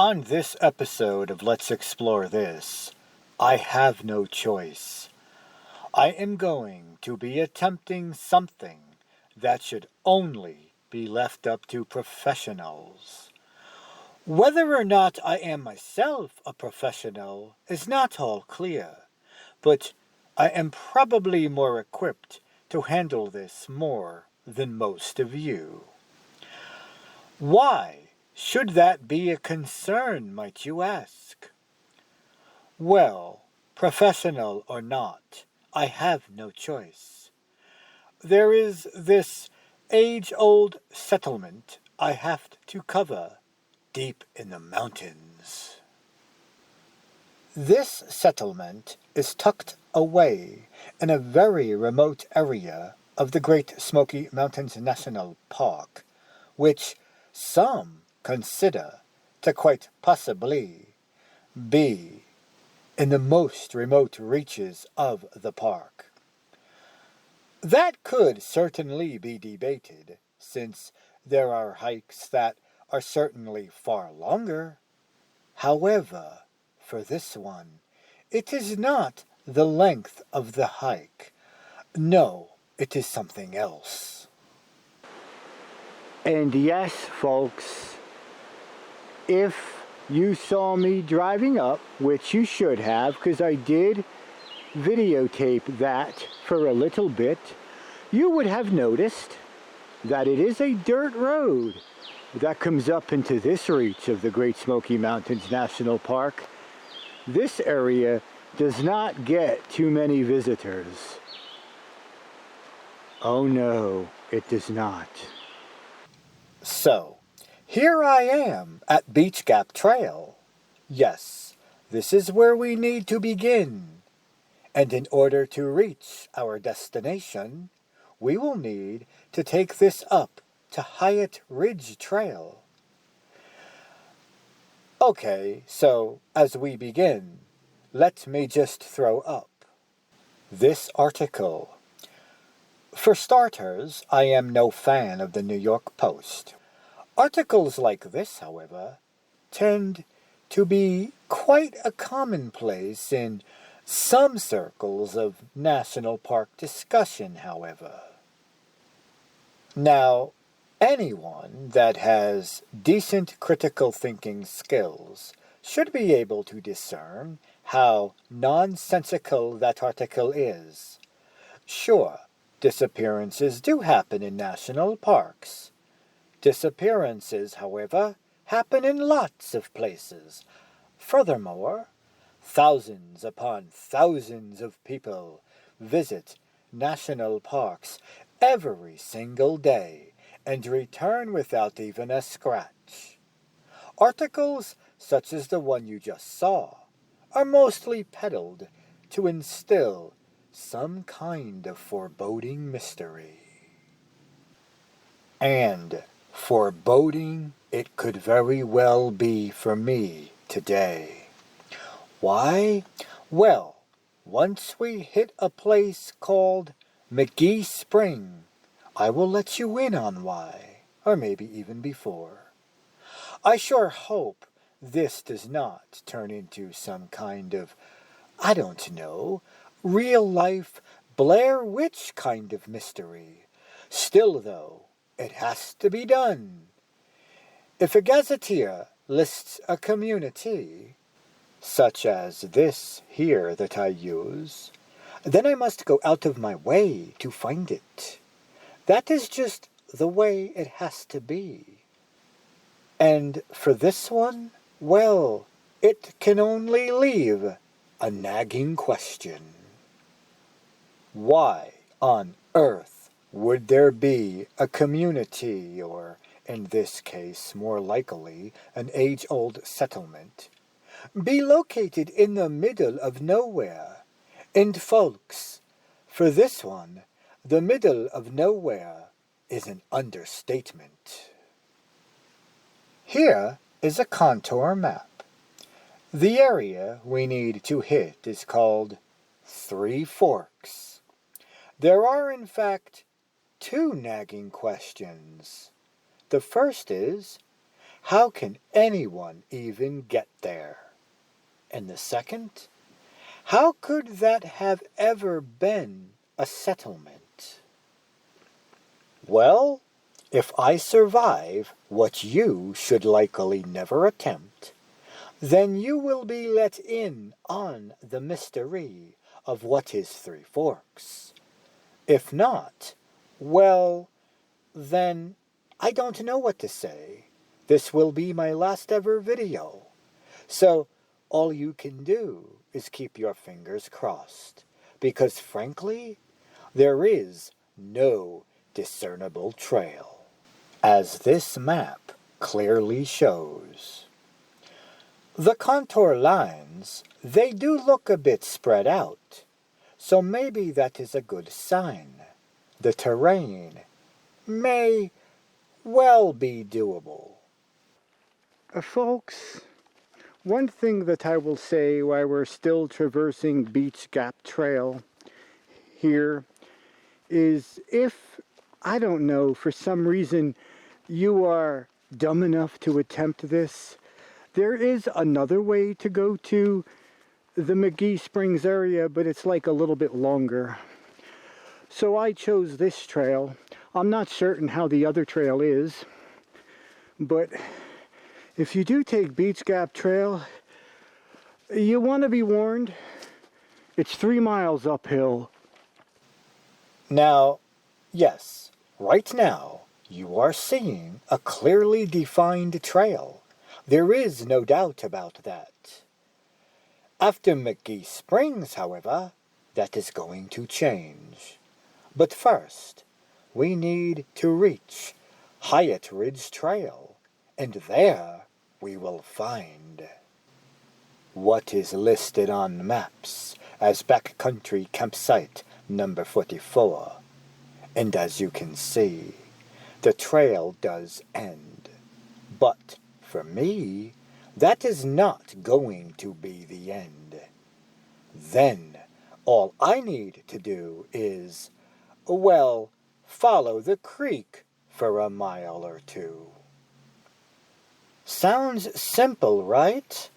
On this episode of Let's Explore This, I have no choice. I am going to be attempting something that should only be left up to professionals. Whether or not I am myself a professional is not all clear, but I am probably more equipped to handle this more than most of you. Why should that be a concern, might you ask? Well, professional or not, I have no choice. There is this age-old settlement I have to cover deep in the mountains. This settlement is tucked away in a very remote area of the Great Smoky Mountains National Park, which some consider to quite possibly be in the most remote reaches of the park. That could certainly be debated, since there are hikes that are certainly far longer. However, for this one, it is not the length of the hike. No, it is something else. And yes, folks, if you saw me driving up, which you should have, because I did videotape that for a little bit, you would have noticed that it is a dirt road that comes up into this reach of the Great Smoky Mountains National Park. This area does not get too many visitors. Oh no, it does not. So, here I am at Beach Gap Trail. Yes, this is where we need to begin. And in order to reach our destination, we will need to take this up to Hyatt Ridge Trail. Okay, so as we begin, let me just throw up this article. For starters, I am no fan of the New York Post. Articles like this, however, tend to be quite a commonplace in some circles of national park discussion, however. Now, anyone that has decent critical thinking skills should be able to discern how nonsensical that article is. Sure, disappearances do happen in national parks. Disappearances, however, happen in lots of places. Furthermore, thousands upon thousands of people visit national parks every single day and return without even a scratch. Articles such as the one you just saw are mostly peddled to instill some kind of foreboding mystery. And foreboding it could very well be for me today. Why? Well, once we hit a place called McGee Spring, I will let you in on why, or maybe even before. I sure hope this does not turn into some kind of, I don't know, real-life Blair Witch kind of mystery. Still, though, it has to be done. If a gazetteer lists a community, such as this here that I use, then I must go out of my way to find it. That is just the way it has to be. And for this one, well, it can only leave a nagging question. Why on earth would there be a community, or in this case more likely an age-old settlement, be located in the middle of nowhere? And folks, for this one, the middle of nowhere is an understatement. Here is a contour map. The area we need to hit is called Three Forks. There are, in fact, two nagging questions. The first is, How can anyone even get there? And the second, how could that have ever been a settlement? Well, if I survive what you should likely never attempt, then you will be let in on the mystery of what is Three Forks. If not, well, then I don't know what to say. This will be my last ever video. So all you can do is keep your fingers crossed, because frankly, there is no discernible trail, as this map clearly shows. The contour lines, they do look a bit spread out, so maybe that is a good sign. The terrain may well be doable. Folks, one thing that I will say while we're still traversing Beach Gap Trail here is if, I don't know, for some reason you are dumb enough to attempt this, there is another way to go to the McGee Springs area, but it's like a little bit longer. So I chose this trail. I'm not certain how the other trail is, but if you do take Beach Gap Trail, you want to be warned. It's 3 miles uphill. Now, yes, right now, you are seeing a clearly defined trail. There is no doubt about that. After McGee Springs, however, that is going to change. But first, we need to reach Hyatt Ridge Trail, and there we will find what is listed on maps as backcountry campsite number 44. And as you can see, the trail does end. But for me, that is not going to be the end. Then all I need to do is, well, follow the creek for a mile or two. Sounds simple, right?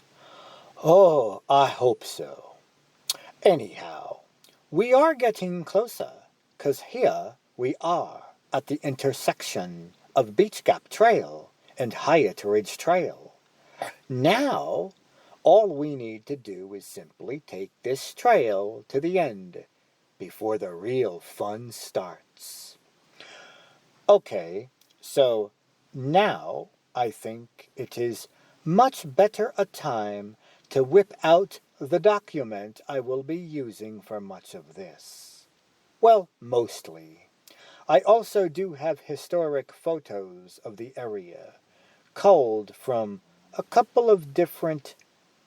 Oh, I hope so. Anyhow, we are getting closer, 'cause here we are at the intersection of Beach Gap Trail and Hyatt Ridge Trail. Now, all we need to do is simply take this trail to the end before the real fun starts. Okay, so now I think it is much better a time to whip out the document I will be using for much of this. Well, mostly. I also do have historic photos of the area, culled from a couple of different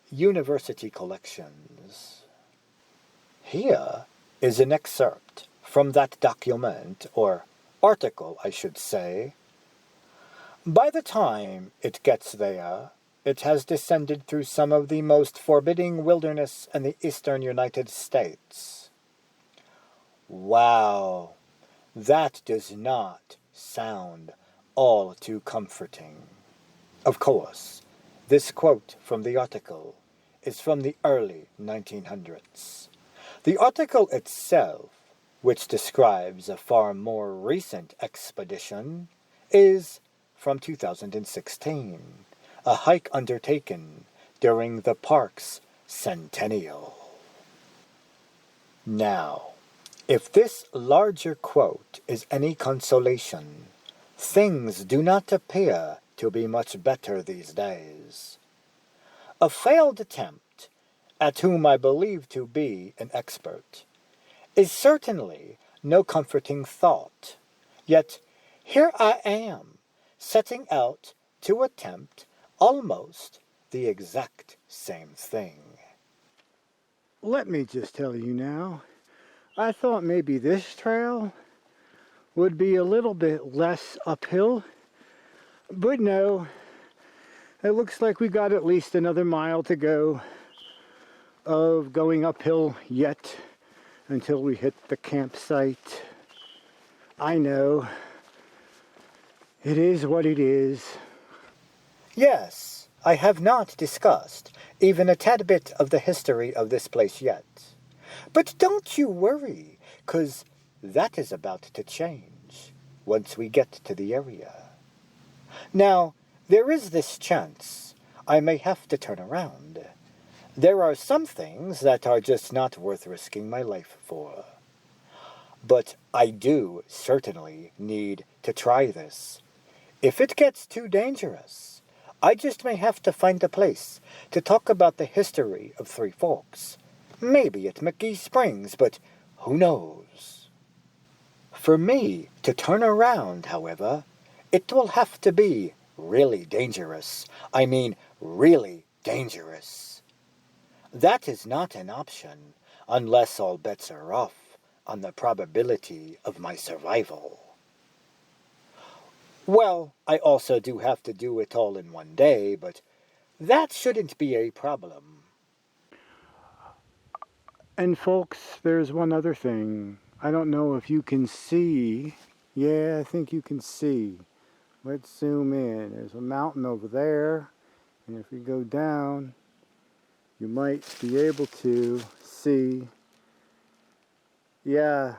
university collections. Here is an excerpt from that document, or article, I should say. By the time it gets there, it has descended through some of the most forbidding wilderness in the eastern United States. Wow, that does not sound all too comforting. Of course, this quote from the article is from the early 1900s. The article itself, which describes a far more recent expedition, is from 2016, a hike undertaken during the park's centennial. Now, if this larger quote is any consolation, things do not appear to be much better these days. A failed attempt, at whom I believe to be an expert, is certainly no comforting thought. Yet here I am, setting out to attempt almost the exact same thing. Let me just tell you now, I thought maybe this trail would be a little bit less uphill, but no, it looks like we got at least another mile to go of going uphill yet until we hit the campsite. I know, it is what it is. Yes, I have not discussed even a tad bit of the history of this place yet. But don't you worry, 'cause that is about to change once we get to the area. Now, there is this chance I may have to turn around. There are some things that are just not worth risking my life for. But I do certainly need to try this. If it gets too dangerous, I just may have to find a place to talk about the history of Three Forks. Maybe at McGee Springs, but who knows? For me to turn around, however, it will have to be really dangerous. I mean, really dangerous. That is not an option unless all bets are off on the probability of my survival. Well, I also do have to do it all in one day, but that shouldn't be a problem. And folks, there's one other thing. I don't know if you can see. Yeah, I think you can see. Let's zoom in. There's a mountain over there. And if we go down, you might be able to see. Yeah,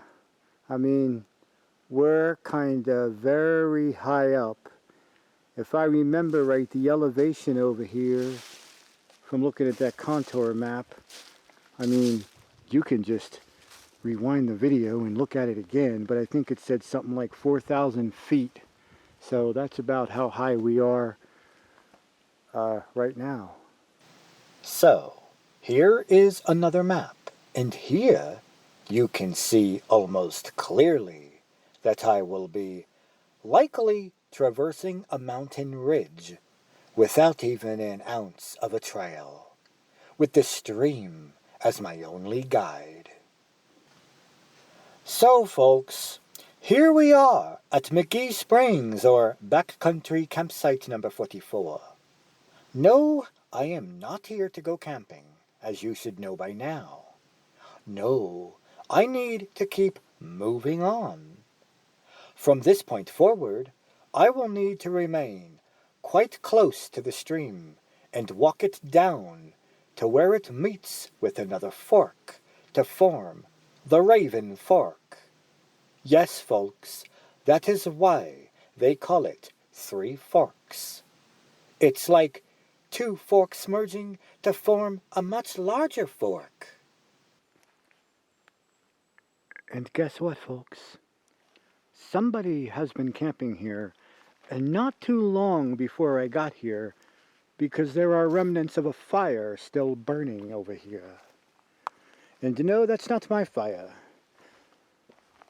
I mean, we're kind of very high up. If I remember right, the elevation over here, from looking at that contour map, I mean, you can just rewind the video and look at it again, but I think it said something like 4,000 feet. So that's about how high we are right now. So, here is another map, and here you can see almost clearly that I will be likely traversing a mountain ridge without even an ounce of a trail, with the stream as my only guide. So, folks, here we are at McGee Springs, or Backcountry Campsite number 44. No, I am not here to go camping, as you should know by now. No, I need to keep moving on. From this point forward, I will need to remain quite close to the stream and walk it down to where it meets with another fork to form the Raven Fork. Yes, folks, that is why they call it Three Forks. It's like two forks merging to form a much larger fork. And guess what, folks? Somebody has been camping here, and not too long before I got here, because there are remnants of a fire still burning over here. And no, that's not my fire,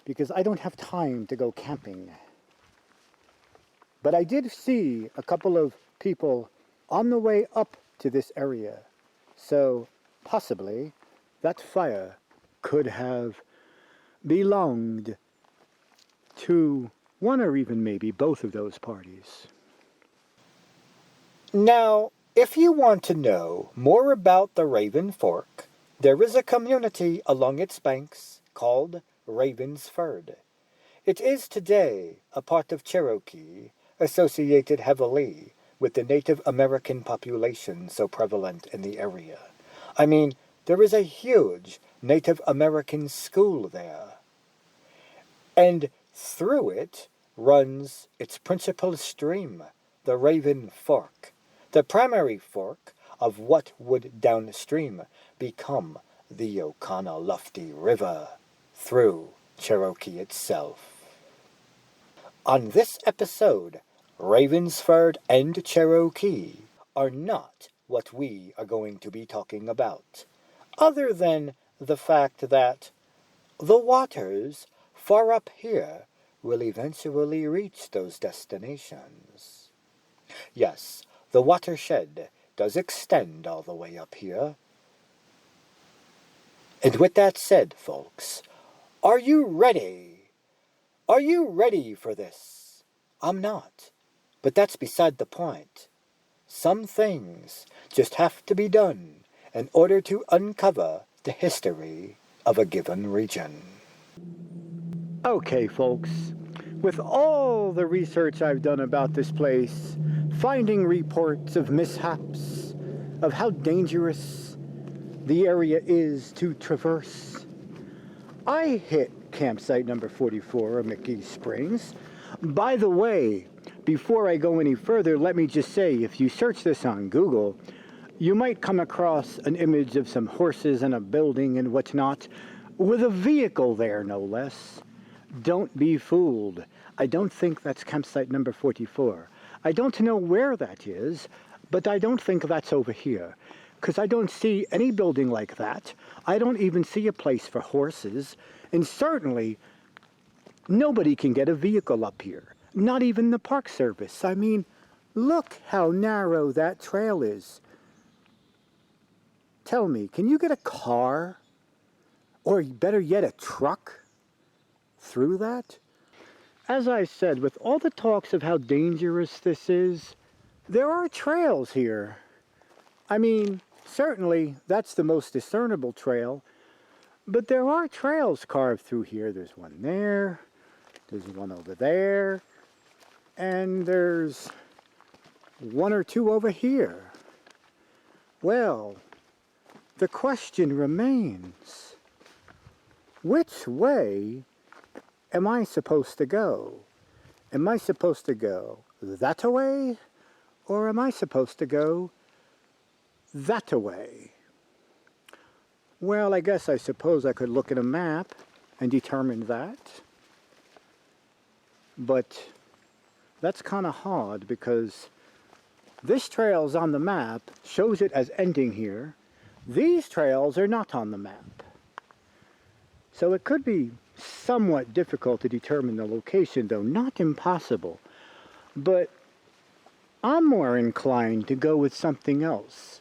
because I don't have time to go camping. But I did see a couple of people on the way up to this area, so possibly that fire could have belonged to one or even maybe both of those parties. Now, if you want to know more about the Raven Fork, there is a community along its banks called Ravensford. It is today a part of Cherokee, associated heavily with the Native American population so prevalent in the area. I mean, there is a huge Native American school there. And through it runs its principal stream, the Raven Fork, the primary fork of what would downstream become the Oconaluftee River through Cherokee itself. On this episode, Ravensford and Cherokee are not what we are going to be talking about, other than the fact that the waters far up here will eventually reach those destinations. Yes, the watershed does extend all the way up here. And with that said, folks, are you ready? Are you ready for this? I'm not. But that's beside the point. Some things just have to be done in order to uncover the history of a given region. Okay, folks, with all the research I've done about this place, finding reports of mishaps, of how dangerous the area is to traverse, I hit campsite number 44 of McGee Springs. By the way, before I go any further, let me just say, if you search this on Google, you might come across an image of some horses and a building and whatnot, with a vehicle there, no less. Don't be fooled. I don't think that's campsite number 44. I don't know where that is, but I don't think that's over here, because I don't see any building like that. I don't even see a place for horses, and certainly nobody can get a vehicle up here, not even the Park Service. I mean, look how narrow that trail is. Tell me, can you get a car, or better yet, a truck through that? As I said, with all the talks of how dangerous this is, there are trails here. I mean, certainly that's the most discernible trail, but there are trails carved through here. There's one there, there's one over there, and there's one or two over here. Well, the question remains, which way am I supposed to go? Am I supposed to go that way, or am I supposed to go that way? Well, I suppose I could look at a map and determine that. But that's kind of hard, because this trail's on the map, shows it as ending here. These trails are not on the map. So it could be somewhat difficult to determine the location, though not impossible. But I'm more inclined to go with something else.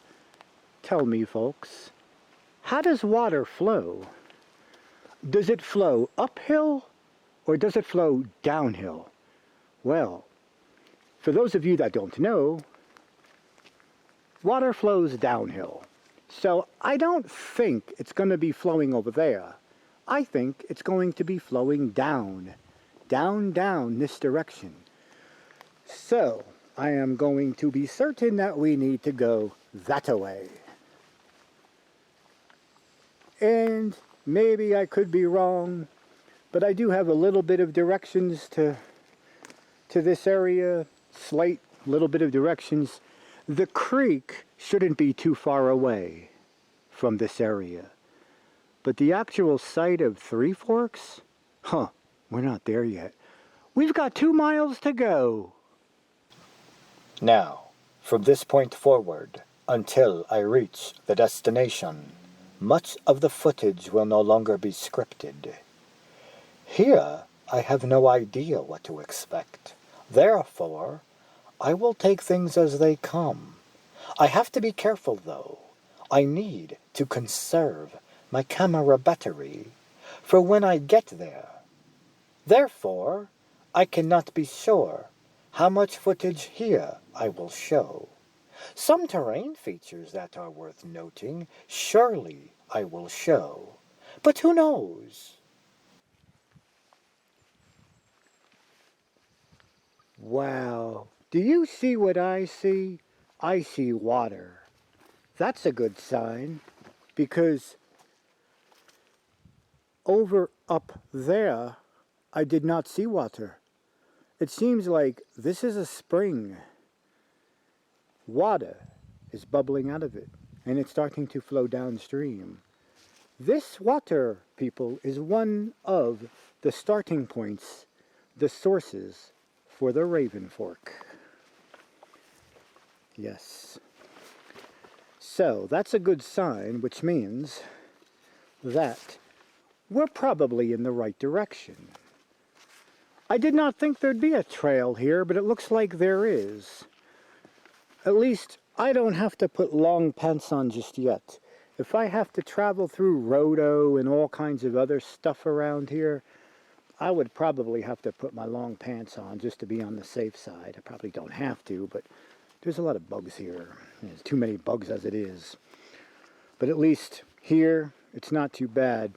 Tell me, folks, how does water flow? Does it flow uphill, or does it flow downhill? Well, for those of you that don't know, water flows downhill. So I don't think it's going to be flowing over there. I think it's going to be flowing down this direction. So I am going to be certain that we need to go that way. And maybe I could be wrong, but I do have a little bit of directions to this area, slight little bit of directions. The creek shouldn't be too far away from this area. But the actual site of Three Forks? We're not there yet. We've got 2 miles to go. Now, from this point forward, until I reach the destination, much of the footage will no longer be scripted. Here, I have no idea what to expect. Therefore, I will take things as they come. I have to be careful, though. I need to conserve my camera battery for when I get there. Therefore, I cannot be sure how much footage here I will show. Some terrain features that are worth noting, surely I will show. But who knows? Wow. Do you see what I see? I see water. That's a good sign, because over up there, I did not see water. It seems like this is a spring. Water is bubbling out of it, and it's starting to flow downstream. This water, people, is one of the starting points, the sources for the Raven Fork. Yes. So that's a good sign, which means that we're probably in the right direction. I did not think there'd be a trail here, but it looks like there is. At least I don't have to put long pants on just yet. If I have to travel through Rhodo and all kinds of other stuff around here, I would probably have to put my long pants on just to be on the safe side. I probably don't have to, but there's a lot of bugs here. There's too many bugs as it is. But at least here, it's not too bad.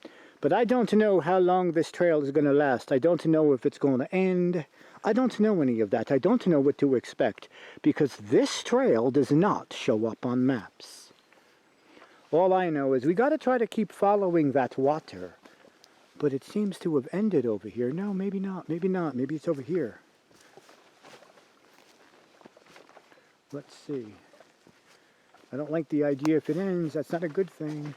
But I don't know how long this trail is going to last. I don't know if it's going to end. I don't know any of that. I don't know what to expect, because this trail does not show up on maps. All I know is we got to try to keep following that water. But it seems to have ended over here. No, maybe not. Maybe not. Maybe it's over here. Let's see. I don't like the idea if it ends. That's not a good thing.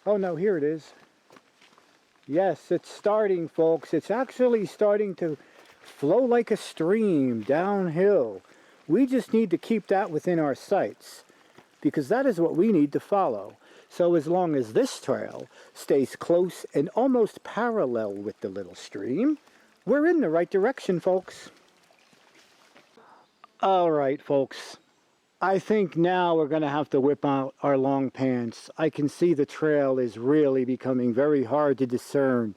Oh no, here it is. Yes, it's starting, folks. It's actually starting to flow like a stream downhill. We just need to keep that within our sights, because that is what we need to follow. So as long as this trail stays close and almost parallel with the little stream, we're in the right direction, folks. All right, folks. I think now we're going to have to whip out our long pants. I can see the trail is really becoming very hard to discern.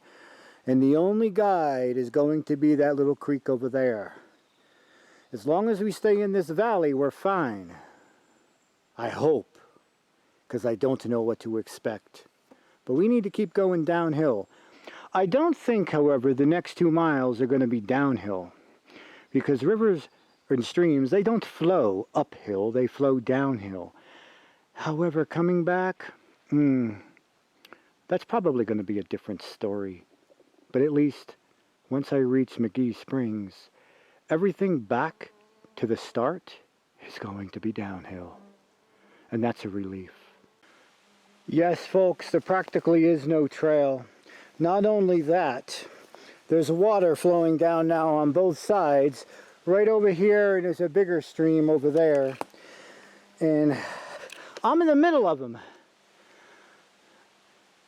And the only guide is going to be that little creek over there. As long as we stay in this valley, we're fine. I hope. Because I don't know what to expect. But we need to keep going downhill. I don't think, however, the next 2 miles are going to be downhill. Because rivers and streams, they don't flow uphill, they flow downhill. However, coming back, that's probably going to be a different story. But at least, once I reach McGee Springs, everything back to the start is going to be downhill. And that's a relief. Yes, folks, there practically is no trail. Not only that, there's water flowing down now on both sides. Right over here, and there's a bigger stream over there. And I'm in the middle of them.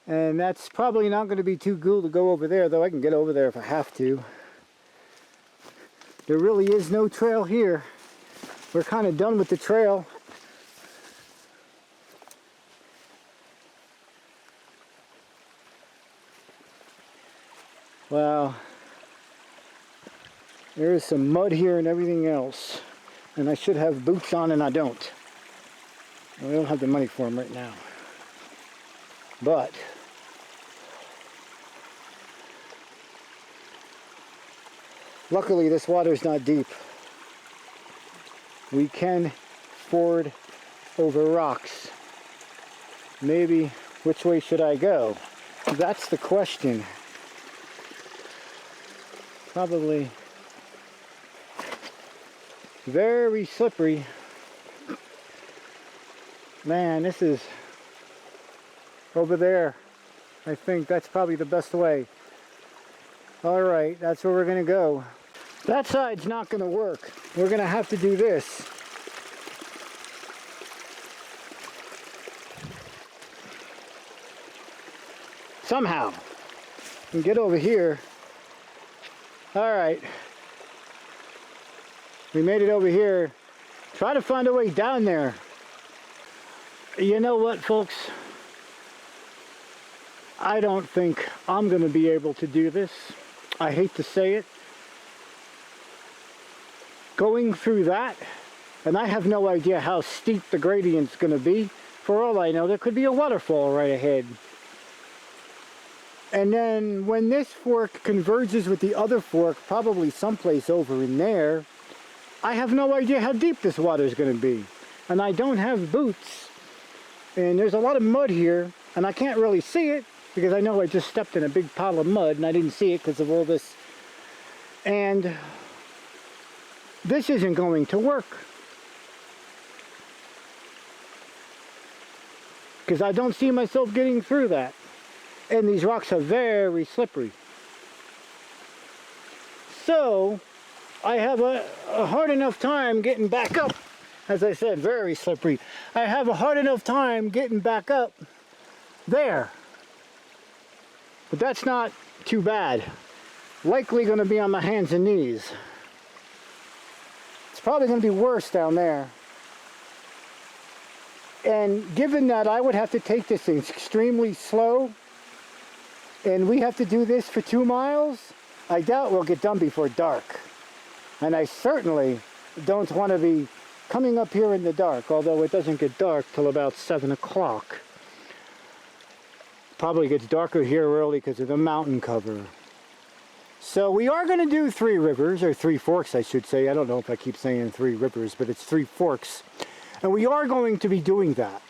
And that's probably not going to be too cool to go over there, though I can get over there if I have to. There really is no trail here. We're kind of done with the trail. Wow. There is some mud here and everything else. And I should have boots on and I don't. I don't have the money for them right now. But luckily this water is not deep. We can ford over rocks. Maybe which way should I go? That's the question. Probably very slippery. Man, this is over there. I think that's probably the best way. All right, that's where we're gonna go. That side's not gonna work. We're gonna have to do this. Somehow. And get over here. All right. We made it over here. Try to find a way down there. You know what, folks? I don't think I'm going to be able to do this. I hate to say it. Going through that, and I have no idea how steep the gradient's going to be. For all I know, there could be a waterfall right ahead. And then when this fork converges with the other fork, probably someplace over in there, I have no idea how deep this water is going to be. And I don't have boots. And there's a lot of mud here, and I can't really see it because I know I just stepped in a big pile of mud and I didn't see it because of all this. And this isn't going to work. Because I don't see myself getting through that. And these rocks are very slippery. So I have a hard enough time getting back up. As I said, very slippery. I have a hard enough time getting back up there. But that's not too bad. Likely going to be on my hands and knees. It's probably going to be worse down there. And given that I would have to take this thing extremely slow, and we have to do this for 2 miles, I doubt we'll get done before dark. And I certainly don't want to be coming up here in the dark, although it doesn't get dark till about 7 o'clock. Probably gets darker here early because of the mountain cover. So we are going to do 3 rivers, or 3 forks I should say. I don't know if I keep saying 3 rivers, but it's 3 forks. And we are going to be doing that.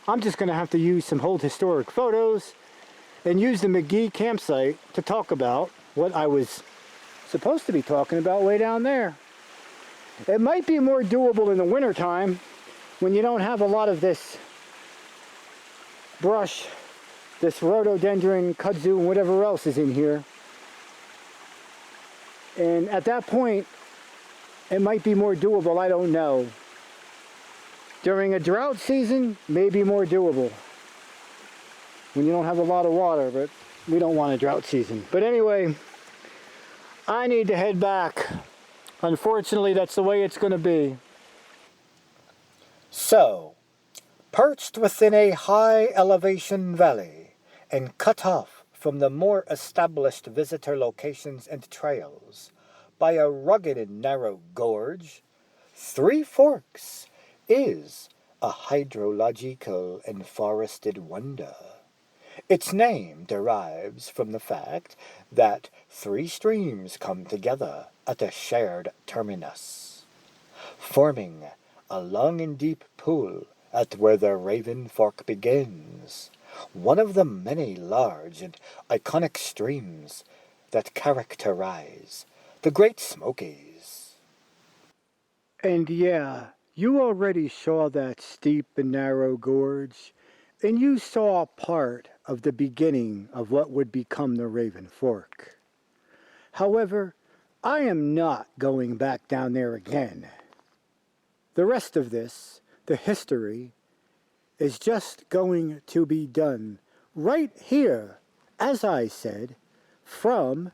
I'm just going to have to use some old historic photos and use the McGee campsite to talk about what I was supposed to be talking about way down there. It might be more doable in the wintertime when you don't have a lot of this brush, this rhododendron, kudzu, and whatever else is in here. And at that point, it might be more doable, I don't know. During a drought season, maybe more doable. When you don't have a lot of water, but we don't want a drought season. But anyway, I need to head back. Unfortunately, that's the way it's going to be. So, perched within a high elevation valley and cut off from the more established visitor locations and trails by a rugged and narrow gorge, Three Forks is a hydrological and forested wonder. Its name derives from the fact that 3 streams come together at a shared terminus, forming a long and deep pool at where the Raven Fork begins, one of the many large and iconic streams that characterize the Great Smokies. And yeah, you already saw that steep and narrow gorge, and you saw part of the beginning of what would become the Raven Fork. However, I am not going back down there again. The rest of this, the history, is just going to be done right here, as I said, from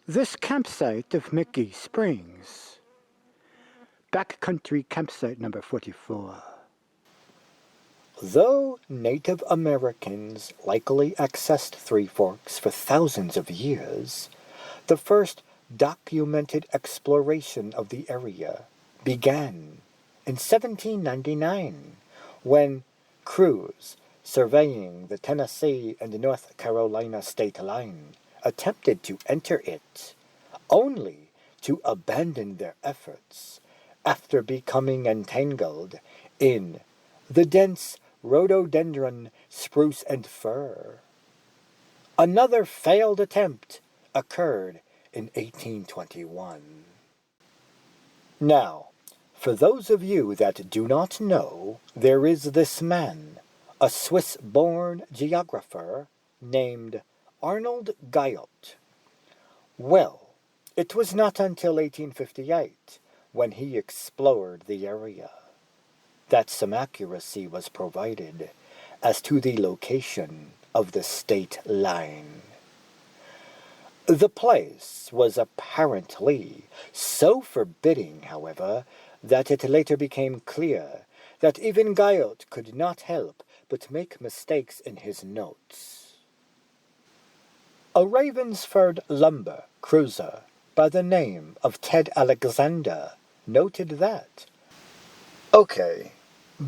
this campsite of Mickey Springs. Backcountry campsite number 44. Though Native Americans likely accessed Three Forks for thousands of years, the first documented exploration of the area began in 1799, when crews surveying the Tennessee and North Carolina state line attempted to enter it, only to abandon their efforts after becoming entangled in the dense rhododendron, spruce, and fir. Another failed attempt occurred in 1821. Now, for those of you that do not know, there is this man, a Swiss-born geographer named Arnold Guyot. Well, it was not until 1858, when he explored the area, that some accuracy was provided as to the location of the state line. The place was apparently so forbidding, however, that it later became clear that even Guyot could not help but make mistakes in his notes. A Ravensford lumber cruiser by the name of Ted Alexander noted that. Okay,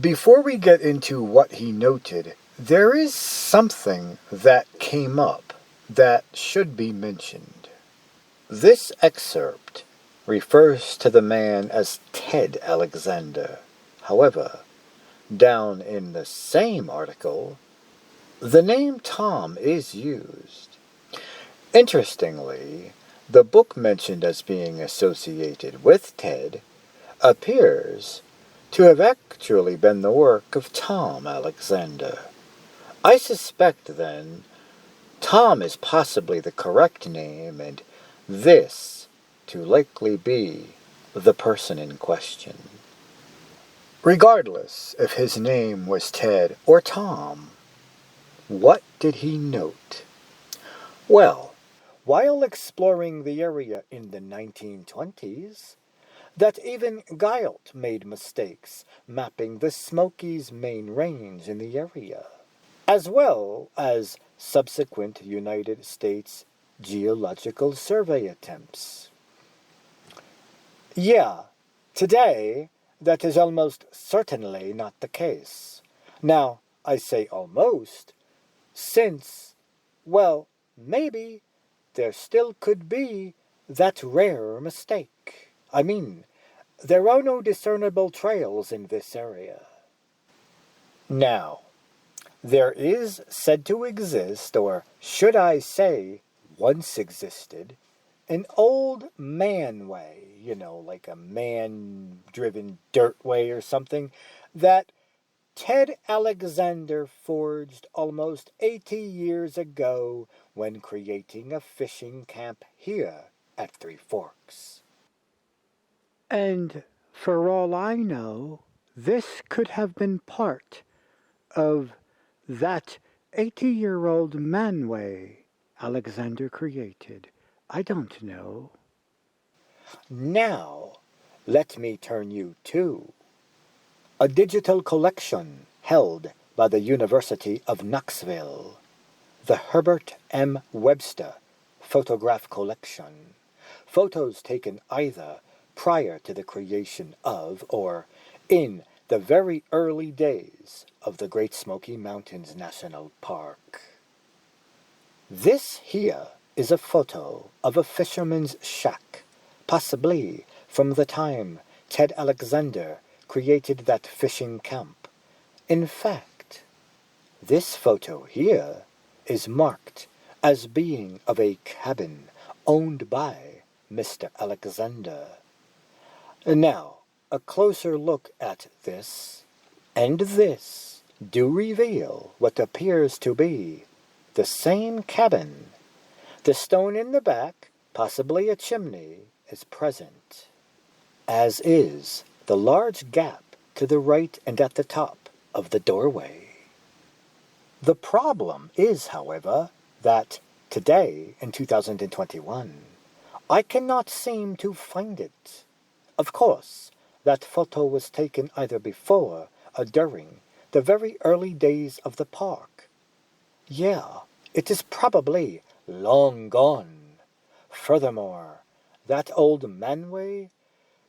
before we get into what he noted, there is something that came up that should be mentioned. This excerpt refers to the man as Ted Alexander. However, down in the same article, the name Tom is used. Interestingly, the book mentioned as being associated with Ted appears to have actually been the work of Tom Alexander. I suspect, then, Tom is possibly the correct name, and this to likely be the person in question. Regardless if his name was Ted or Tom, what did he note? Well, while exploring the area in the 1920s, that even Guyot made mistakes mapping the Smokies' main range in the area, as well as subsequent United States Geological Survey attempts. Yeah, Today, that is almost certainly not the case. Now, I say almost, since, well, maybe there still could be that rare mistake. I mean, there are no discernible trails in this area. Now, there is said to exist, or should I say, once existed, an old manway, like a man-driven dirtway or something, that Ted Alexander forged almost 80 years ago when creating a fishing camp here at Three Forks. And for all I know, this could have been part of that 80-year-old manway Alexander created. I don't know. Now, let me turn you to a digital collection held by the University of Knoxville, the Herbert M. Webster Photograph Collection. Photos taken either prior to the creation of or in the very early days of the Great Smoky Mountains National Park. This here is a photo of a fisherman's shack, possibly from the time Ted Alexander created that fishing camp. In fact, this photo here is marked as being of a cabin owned by Mr. Alexander. Now, a closer look at this and this do reveal what appears to be the same cabin. The stone in the back, possibly a chimney, is present, as is the large gap to the right and at the top of the doorway. The problem is, however, that today, in 2021, I cannot seem to find it. Of course, that photo was taken either before or during the very early days of the park. Yeah, it is probably long gone. Furthermore, that old manway,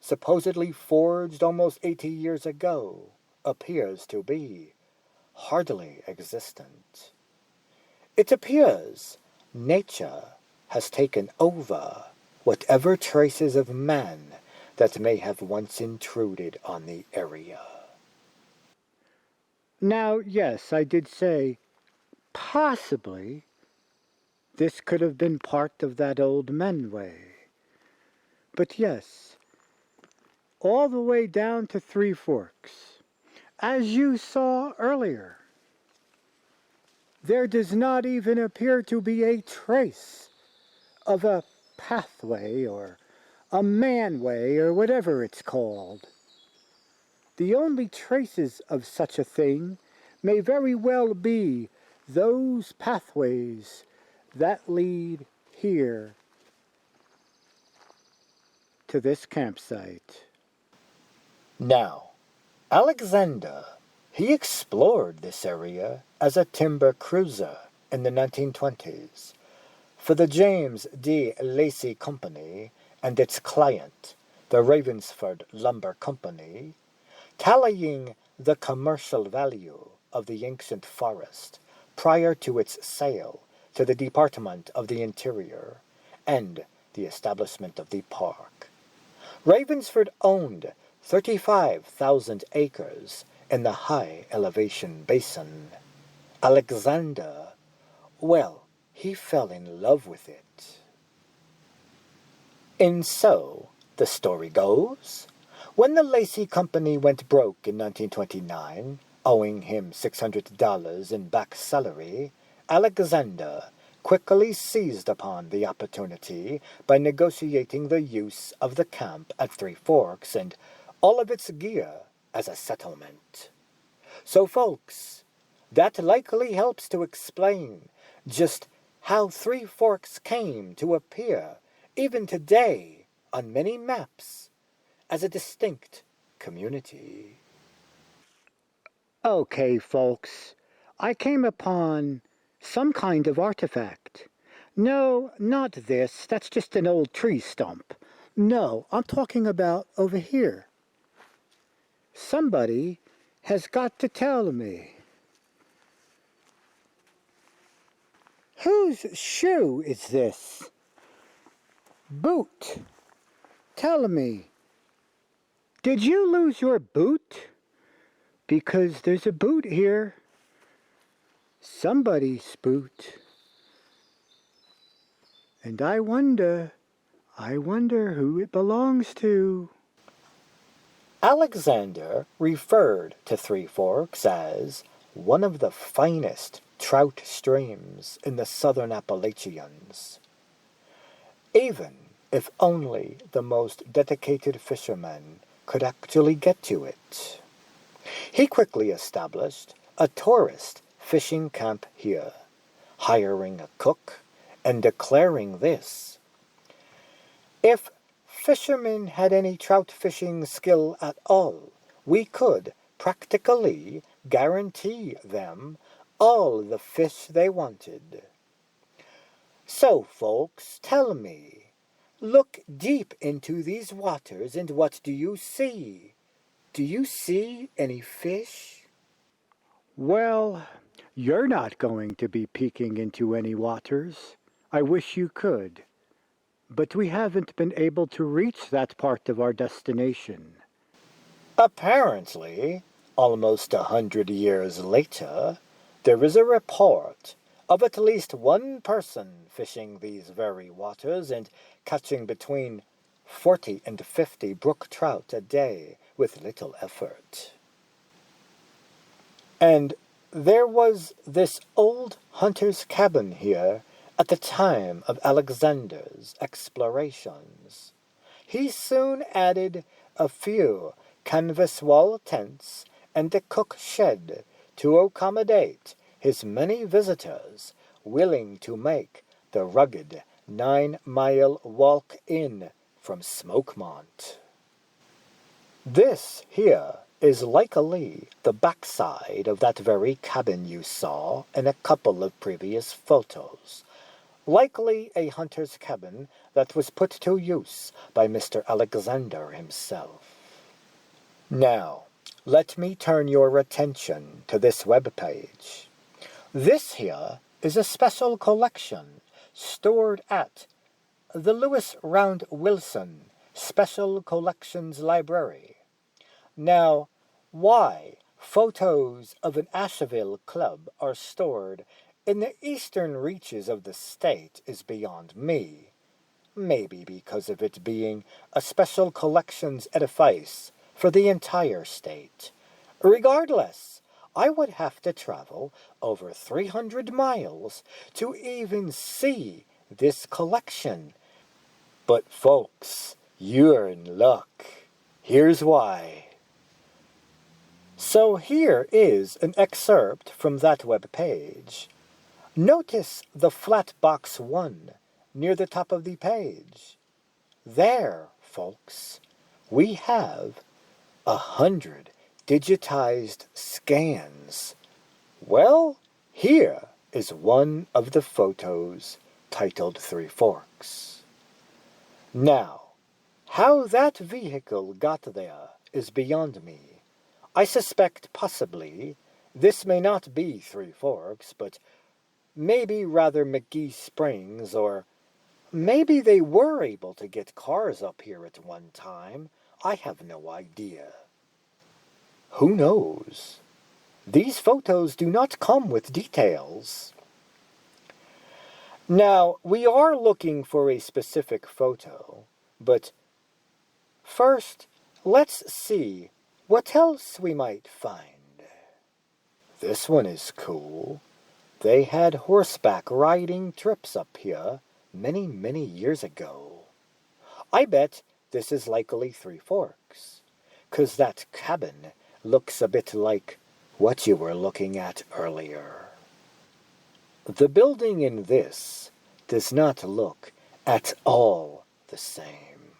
supposedly forged almost 80 years ago, appears to be hardly existent. It appears nature has taken over whatever traces of man that may have once intruded on the area. Now, yes, I did say possibly this could have been part of that old manway. But yes, all the way down to Three Forks, as you saw earlier, there does not even appear to be a trace of a pathway or a manway or whatever it's called. The only traces of such a thing may very well be those pathways that lead here to this campsite. Now, Alexander, he explored this area as a timber cruiser in the 1920s for the James D. Lacey Company and its client, the Ravensford Lumber Company, tallying the commercial value of the ancient forest prior to its sale to the Department of the Interior and the establishment of the park. Ravensford owned 35,000 acres in the high elevation basin. Alexander, well, he fell in love with it. And so, the story goes, when the Lacey Company went broke in 1929, owing him $600 in back salary, Alexander quickly seized upon the opportunity by negotiating the use of the camp at Three Forks and all of its gear as a settlement. So, folks, that likely helps to explain just how Three Forks came to appear, even today, on many maps, as a distinct community. Okay, folks, I came upon some kind of artifact. No, not this. That's just an old tree stump. No, I'm talking about over here. Somebody has got to tell me. Whose shoe is this? Boot. Tell me, did you lose your boot? Because there's a boot here. Somebody's boot. And I wonder who it belongs to. Alexander referred to Three Forks as one of the finest trout streams in the southern Appalachians. Even if only the most dedicated fishermen could actually get to it. He quickly established a tourist fishing camp here, hiring a cook and declaring this: "If fishermen had any trout fishing skill at all, we could practically guarantee them all the fish they wanted. So, folks, tell me, look deep into these waters and what do you see? Do you see any fish?" Well, you're not going to be peeking into any waters. I wish you could. But we haven't been able to reach that part of our destination. Apparently, almost 100 years later, there is a report of at least one person fishing these very waters and catching between 40 and 50 brook trout a day with little effort. And there was this old hunter's cabin here at the time of Alexander's explorations. He soon added a few canvas wall tents and a cook shed to accommodate his many visitors willing to make the rugged 9-mile walk in from Smokemont. This here is likely the backside of that very cabin you saw in a couple of previous photos. Likely a hunter's cabin that was put to use by Mr. Alexander himself. Now, let me turn your attention to this web page. This here is a special collection stored at the Lewis Round Wilson Special Collections Library. Now, why photos of an Asheville club are stored in the eastern reaches of the state is beyond me. Maybe because of it being a special collections edifice for the entire state. Regardless, I would have to travel over 300 miles to even see this collection. But folks, you're in luck. Here's why. So here is an excerpt from that web page. Notice the flat box 1 near the top of the page. There, folks, we have 100 digitized scans. Well, here is one of the photos titled Three Forks. Now, how that vehicle got there is beyond me. I suspect possibly this may not be Three Forks, but maybe rather McGee Springs, or maybe they were able to get cars up here at one time. I have no idea. Who knows? These photos do not come with details. Now, we are looking for a specific photo, but first, let's see what else we might find. This one is cool. They had horseback riding trips up here many, many years ago. I bet this is likely Three Forks, 'cause that cabin looks a bit like what you were looking at earlier. The building in this does not look at all the same.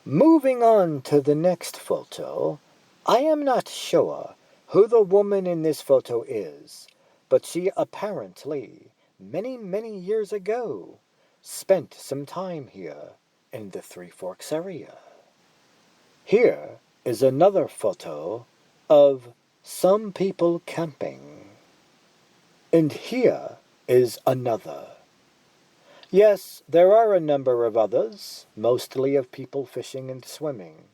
Moving on to the next photo, I am not sure who the woman in this photo is, but she apparently, many, many years ago, spent some time here in the Three Forks area. Here is another photo of some people camping. And here is another. Yes, there are a number of others, mostly of people fishing and swimming.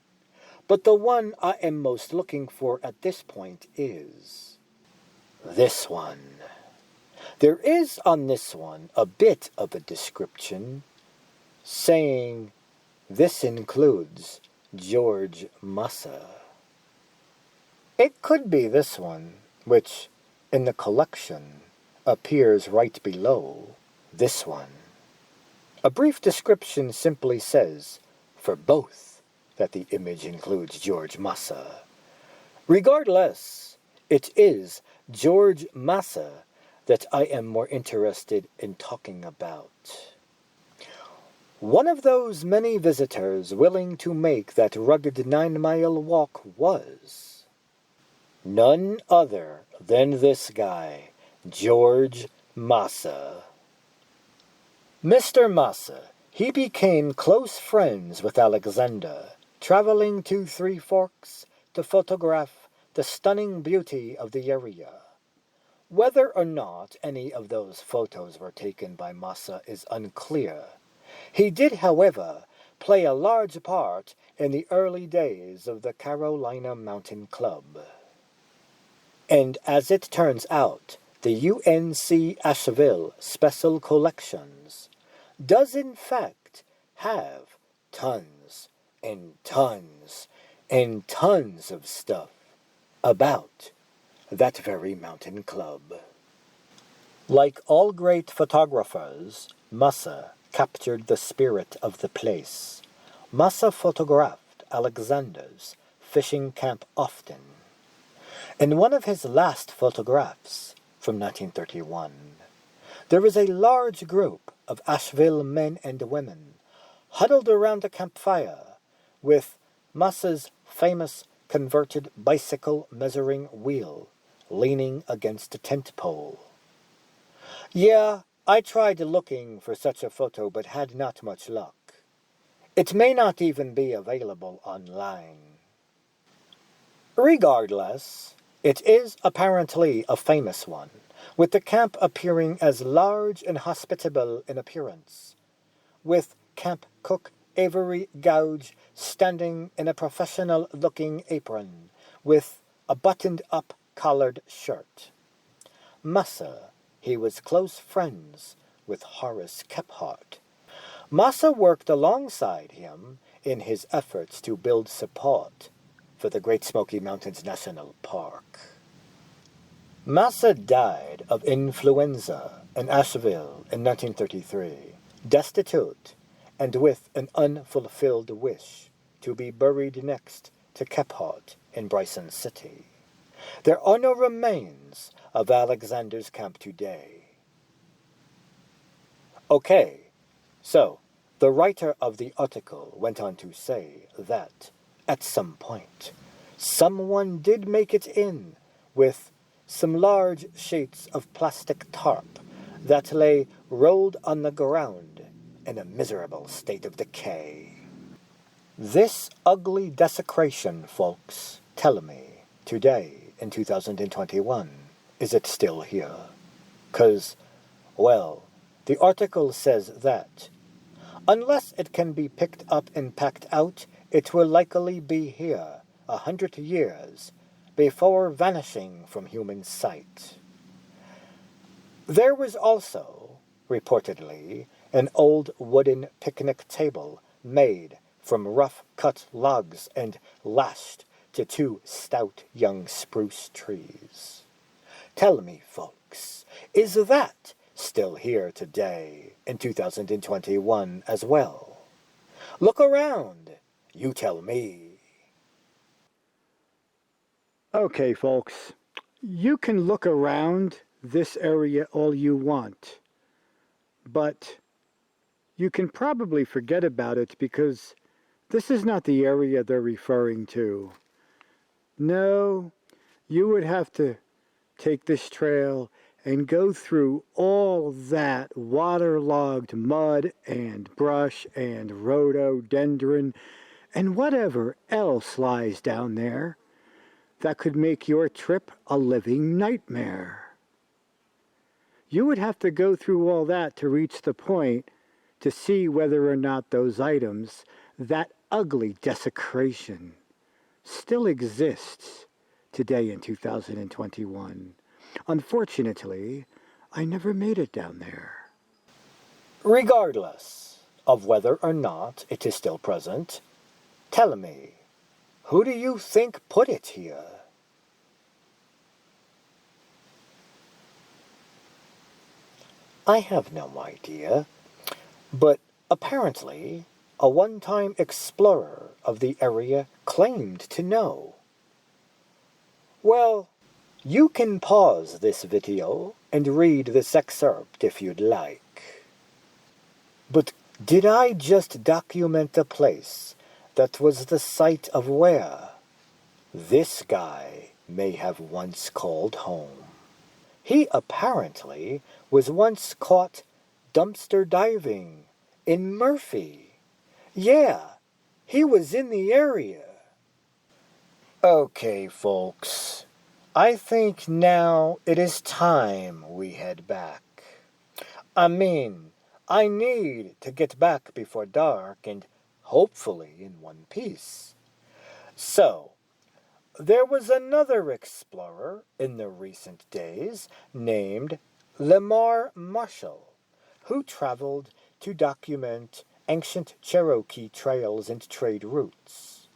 But the one I am most looking for at this point is this one. There is on this one a bit of a description saying this includes George Massa. It could be this one, which in the collection appears right below this one. A brief description simply says, for both, that the image includes George Massa. Regardless, it is George Massa that I am more interested in talking about. One of those many visitors willing to make that rugged 9-mile walk was none other than this guy, George Massa. Mr. Massa, he became close friends with Alexander, traveling to Three Forks to photograph the stunning beauty of the area. Whether or not any of those photos were taken by Massa is unclear. He did, however, play a large part in the early days of the Carolina Mountain Club. And as it turns out, the UNC Asheville Special Collections does in fact have tons and tons and tons of stuff about that very mountain club. Like all great photographers, Massa captured the spirit of the place. Massa photographed Alexander's fishing camp often. In one of his last photographs, from 1931, there is a large group of Asheville men and women huddled around a campfire with Massa's famous converted bicycle measuring wheel leaning against a tent pole. Yeah, I tried looking for such a photo but had not much luck. It may not even be available online. Regardless, it is apparently a famous one, with the camp appearing as large and hospitable in appearance, with camp cook Avery Gouge standing in a professional-looking apron with a buttoned-up collared shirt. Massa, he was close friends with Horace Kephart. Massa worked alongside him in his efforts to build support for the Great Smoky Mountains National Park. Massa died of influenza in Asheville in 1933, destitute and with an unfulfilled wish to be buried next to Kephart in Bryson City. There are no remains of Alexander's camp today. Okay, so the writer of the article went on to say that, at some point, someone did make it in with some large sheets of plastic tarp that lay rolled on the ground in a miserable state of decay. This ugly desecration, folks, tell me, today, in 2021, is it still here? 'Cause, well, the article says that, unless it can be picked up and packed out, it will likely be here 100 years before vanishing from human sight. There was also, reportedly, an old wooden picnic table made from rough-cut logs and lashed to 2 stout young spruce trees. Tell me, folks, is that still here today in 2021 as well? Look around. You tell me. Okay, folks, you can look around this area all you want, but you can probably forget about it because this is not the area they're referring to. No, you would have to take this trail and go through all that waterlogged mud and brush and rhododendron and whatever else lies down there that could make your trip a living nightmare. You would have to go through all that to reach the point to see whether or not those items, that ugly desecration, still exists today in 2021. Unfortunately, I never made it down there. Regardless of whether or not it is still present, tell me, who do you think put it here? I have no idea, but apparently a one-time explorer of the area claimed to know. Well, you can pause this video and read this excerpt if you'd like. But did I just document a place that was the site of where this guy may have once called home? He apparently was once caught dumpster diving in Murphy. Yeah, he was in the area. Okay, folks. I think now it is time we head back. I mean, I need to get back before dark and hopefully in one piece. So, there was another explorer in the recent days named Lamar Marshall, who traveled to document ancient Cherokee trails and trade routes.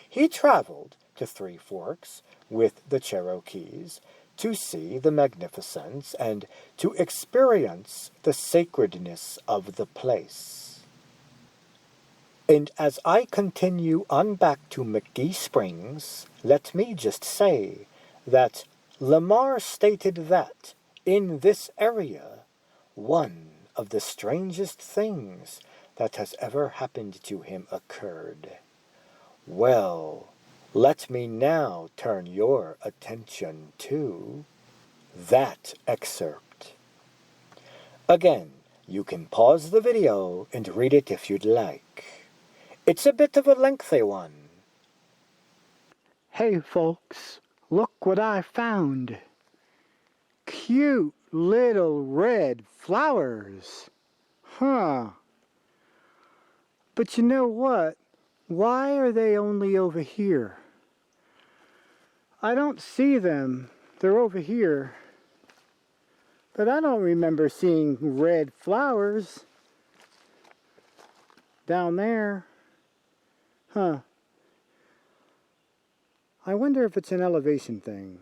He traveled to Three Forks with the Cherokees to see the magnificence and to experience the sacredness of the place. And as I continue on back to McGee Springs, let me just say that Lamar stated that, in this area, one of the strangest things that has ever happened to him occurred. Well, let me now turn your attention to that excerpt. Again, you can pause the video and read it if you'd like. It's a bit of a lengthy one. Hey folks, look what I found. Cute little red flowers. Huh. But you know what? Why are they only over here? I don't see them. They're over here. But I don't remember seeing red flowers down there. Huh. I wonder if it's an elevation thing.